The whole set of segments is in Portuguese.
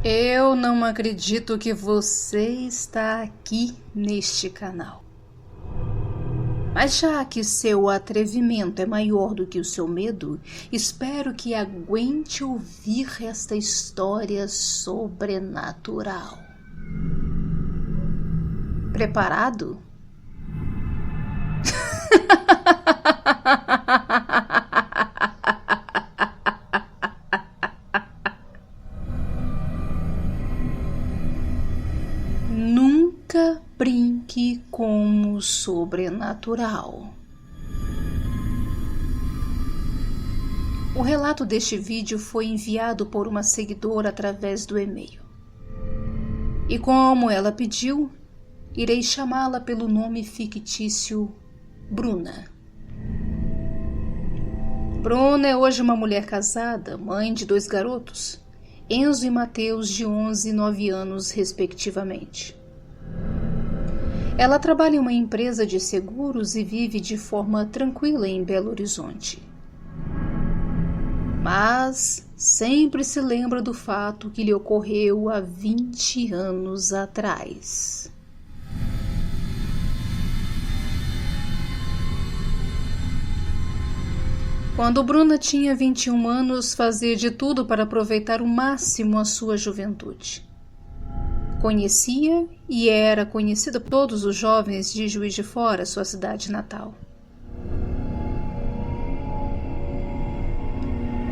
Eu não acredito que você está aqui neste canal. Mas já que seu atrevimento é maior do que o seu medo, espero que aguente ouvir esta história sobrenatural. Preparado? Nunca brinque com o sobrenatural. O relato deste vídeo foi enviado por uma seguidora através do e-mail. E como ela pediu, irei chamá-la pelo nome fictício Bruna. Bruna é hoje uma mulher casada, mãe de 2 garotos, Enzo e Mateus, de 11 e 9 anos, respectivamente. Ela trabalha em uma empresa de seguros e vive de forma tranquila em Belo Horizonte. Mas sempre se lembra do fato que lhe ocorreu há 20 anos atrás. Quando Bruna tinha 21 anos, fazia de tudo para aproveitar o máximo a sua juventude. Conhecia e era conhecida por todos os jovens de Juiz de Fora, sua cidade natal.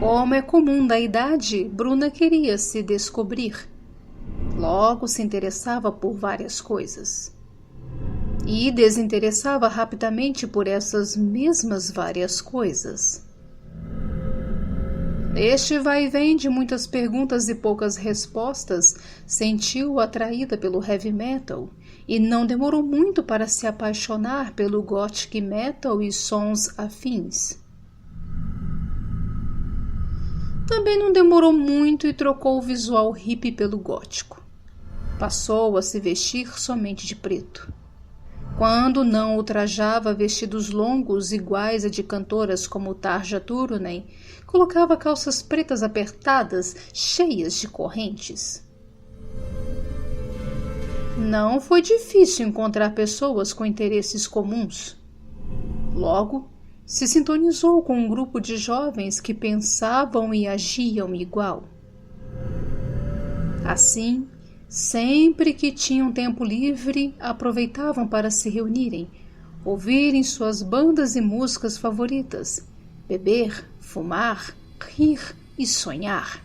Como é comum da idade, Bruna queria se descobrir. Logo se interessava por várias coisas. E desinteressava rapidamente por essas mesmas várias coisas. Neste vai e vem de muitas perguntas e poucas respostas, sentiu atraída pelo heavy metal e não demorou muito para se apaixonar pelo gothic metal e sons afins. Também não demorou muito e trocou o visual hippie pelo gótico. Passou a se vestir somente de preto. Quando não ultrajava vestidos longos iguais a de cantoras como Tarja Turunen, colocava calças pretas apertadas, cheias de correntes. Não foi difícil encontrar pessoas com interesses comuns. Logo, se sintonizou com um grupo de jovens que pensavam e agiam igual. Assim, sempre que tinham tempo livre, aproveitavam para se reunirem, ouvirem suas bandas e músicas favoritas, beber, fumar, rir e sonhar.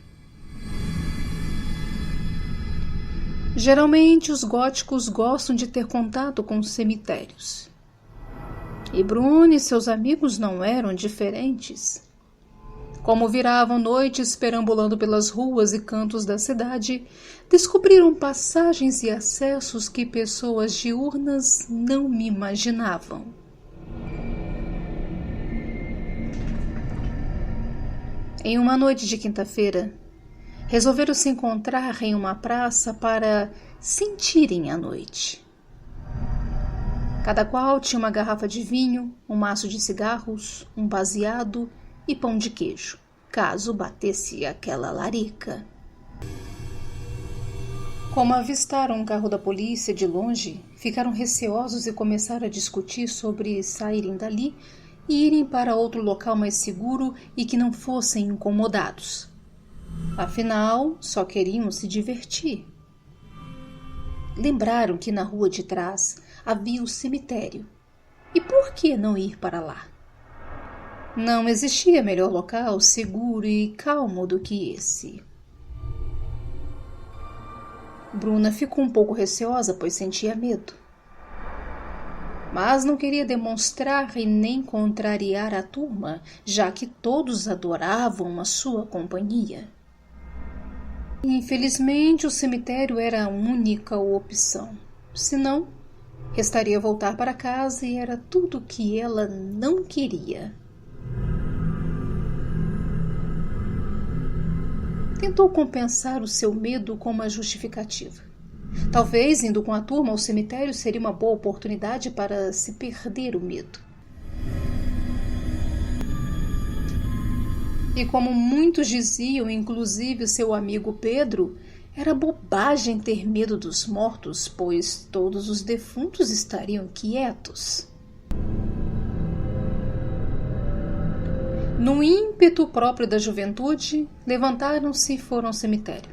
Geralmente os góticos gostam de ter contato com os cemitérios. E Bruna e seus amigos não eram diferentes. Como viravam noites perambulando pelas ruas e cantos da cidade, descobriram passagens e acessos que pessoas diurnas não me imaginavam. Em uma noite de quinta-feira, resolveram se encontrar em uma praça para sentirem a noite. Cada qual tinha uma garrafa de vinho, um maço de cigarros, um baseado e pão de queijo, caso batesse aquela larica. Como avistaram um carro da polícia de longe, ficaram receosos e começaram a discutir sobre saírem dali e irem para outro local mais seguro e que não fossem incomodados. Afinal, só queriam se divertir. Lembraram que na rua de trás havia o cemitério. E por que não ir para lá? Não existia melhor local seguro e calmo do que esse. Bruna ficou um pouco receosa, pois sentia medo. Mas não queria demonstrar e nem contrariar a turma, já que todos adoravam a sua companhia. Infelizmente, o cemitério era a única opção. Senão, restaria voltar para casa e era tudo o que ela não queria. Tentou compensar o seu medo com uma justificativa. Talvez indo com a turma ao cemitério seria uma boa oportunidade para se perder o medo. E como muitos diziam, inclusive o seu amigo Pedro, Era bobagem ter medo dos mortos, pois todos os defuntos estariam quietos. No ímpeto próprio da juventude, levantaram-se e foram ao cemitério.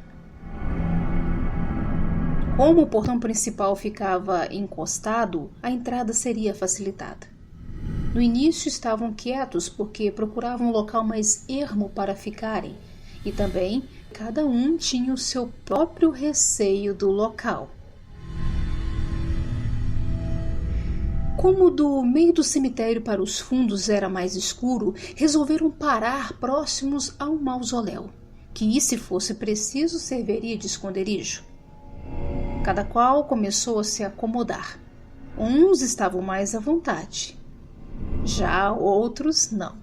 Como o portão principal ficava encostado, a entrada seria facilitada. No início estavam quietos porque procuravam um local mais ermo para ficarem, e também cada um tinha o seu próprio receio do local. Como do meio do cemitério para os fundos era mais escuro, resolveram parar próximos ao mausoléu, que, se fosse preciso, serviria de esconderijo. Cada qual começou a se acomodar. Uns estavam mais à vontade, já outros não.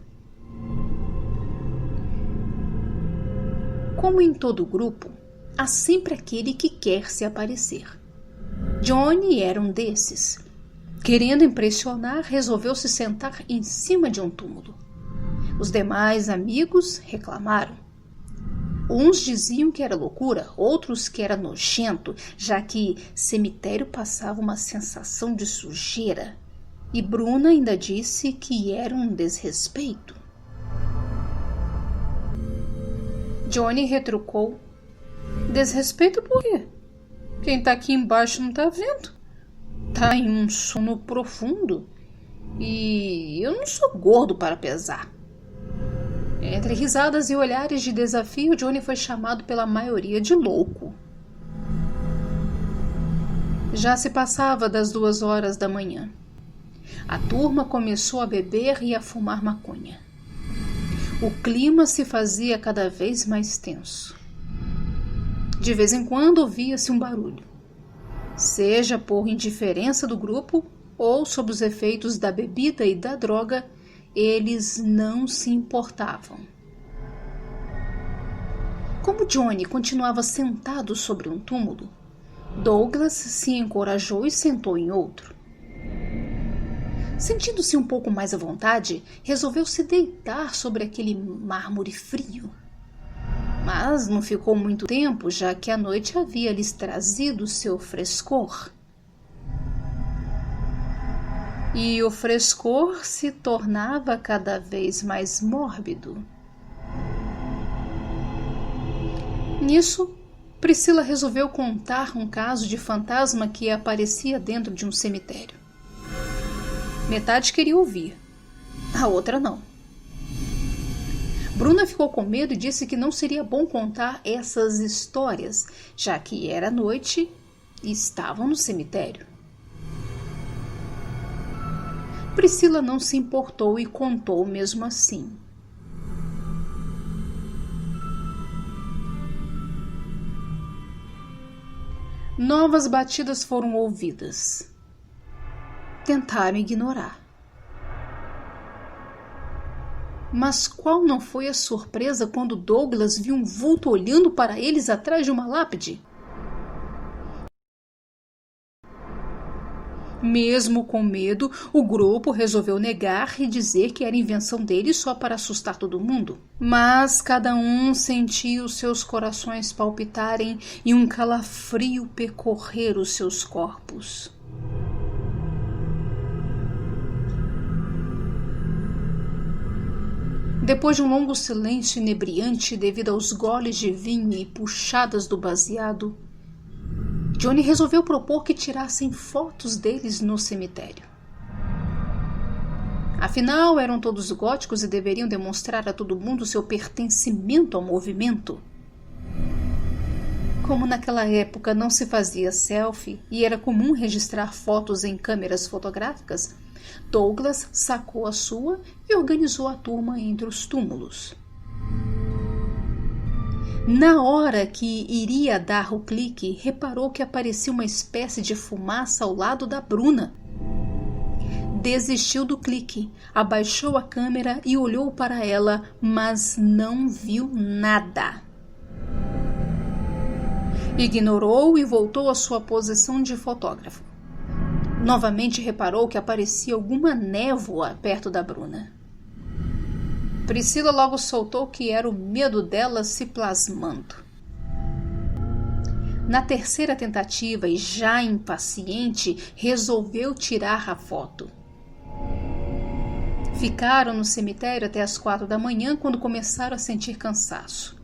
Como em todo grupo, há sempre aquele que quer se aparecer. Johnny era um desses. Querendo impressionar, resolveu se sentar em cima de um túmulo. Os demais amigos reclamaram. Uns diziam que era loucura, outros que era nojento, já que cemitério passava uma sensação de sujeira. E Bruna ainda disse que era um desrespeito. Johnny retrucou. Desrespeito por quê? Quem tá aqui embaixo não tá vendo. Tá em um sono profundo. E eu não sou gordo para pesar. Entre risadas e olhares de desafio, Johnny foi chamado pela maioria de louco. Já se passava das 2 horas da manhã. A turma começou a beber e a fumar maconha. O clima se fazia cada vez mais tenso. De vez em quando ouvia-se um barulho, seja por indiferença do grupo ou sob os efeitos da bebida e da droga. Eles não se importavam. Como Johnny continuava sentado sobre um túmulo, Douglas se encorajou e sentou em outro. Sentindo-se um pouco mais à vontade, resolveu se deitar sobre aquele mármore frio. Mas não ficou muito tempo, já que a noite havia lhes trazido seu frescor. E o frescor se tornava cada vez mais mórbido. Nisso, Priscila resolveu contar um caso de fantasma que aparecia dentro de um cemitério. Metade queria ouvir, a outra não. Bruna ficou com medo e disse que não seria bom contar essas histórias, já que era noite e estavam no cemitério. Priscila não se importou e contou mesmo assim. Novas batidas foram ouvidas. Tentaram ignorar. Mas qual não foi a surpresa quando Douglas viu um vulto olhando para eles atrás de uma lápide? Mesmo com medo, o grupo resolveu negar e dizer que era invenção deles só para assustar todo mundo. Mas cada um sentia os seus corações palpitarem e um calafrio percorrer os seus corpos. Depois de um longo silêncio inebriante devido aos goles de vinho e puxadas do baseado, Johnny resolveu propor que tirassem fotos deles no cemitério. Afinal, eram todos góticos e deveriam demonstrar a todo mundo seu pertencimento ao movimento. Como naquela época não se fazia selfie e era comum registrar fotos em câmeras fotográficas, Douglas sacou a sua e organizou a turma entre os túmulos. Na hora que iria dar o clique, reparou que aparecia uma espécie de fumaça ao lado da Bruna. Desistiu do clique, abaixou a câmera e olhou para ela, mas não viu nada. Ignorou e voltou à sua posição de fotógrafo. Novamente reparou que aparecia alguma névoa perto da Bruna. Priscila logo soltou que era o medo dela se plasmando. Na terceira tentativa, e já impaciente, resolveu tirar a foto. Ficaram no cemitério até as 4 da manhã, quando começaram a sentir cansaço.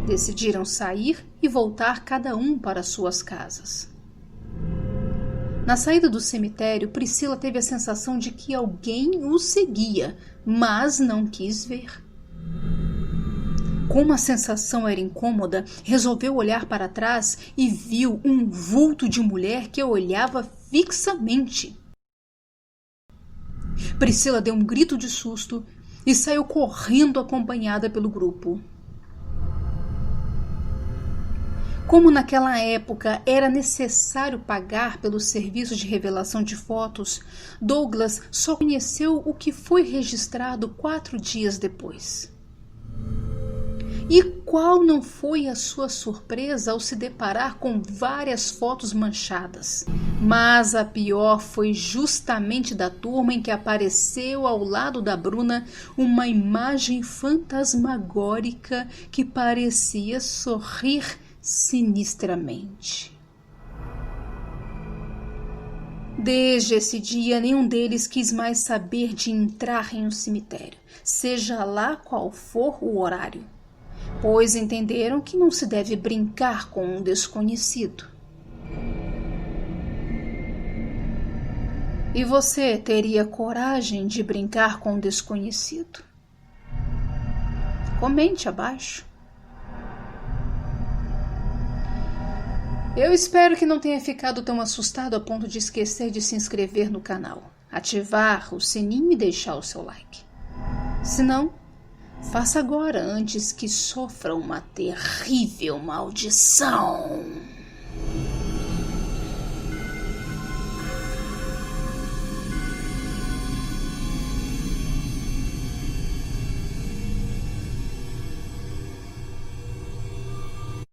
Decidiram sair e voltar cada um para suas casas. Na saída do cemitério, Priscila teve a sensação de que alguém o seguia, mas não quis ver. Como a sensação era incômoda, resolveu olhar para trás e viu um vulto de mulher que a olhava fixamente. Priscila deu um grito de susto e saiu correndo acompanhada pelo grupo. Como naquela época era necessário pagar pelo serviço de revelação de fotos, Douglas só conheceu o que foi registrado 4 dias depois. E qual não foi a sua surpresa ao se deparar com várias fotos manchadas? Mas a pior foi justamente da turma em que apareceu ao lado da Bruna uma imagem fantasmagórica que parecia sorrir sinistramente. Desde esse dia, nenhum deles quis mais saber de entrar em um cemitério, seja lá qual for o horário, pois entenderam que não se deve brincar com um desconhecido. E você teria coragem de brincar com um desconhecido? Comente abaixo. Eu espero que não tenha ficado tão assustado a ponto de esquecer de se inscrever no canal, ativar o sininho e deixar o seu like. Se não, faça agora antes que sofra uma terrível maldição.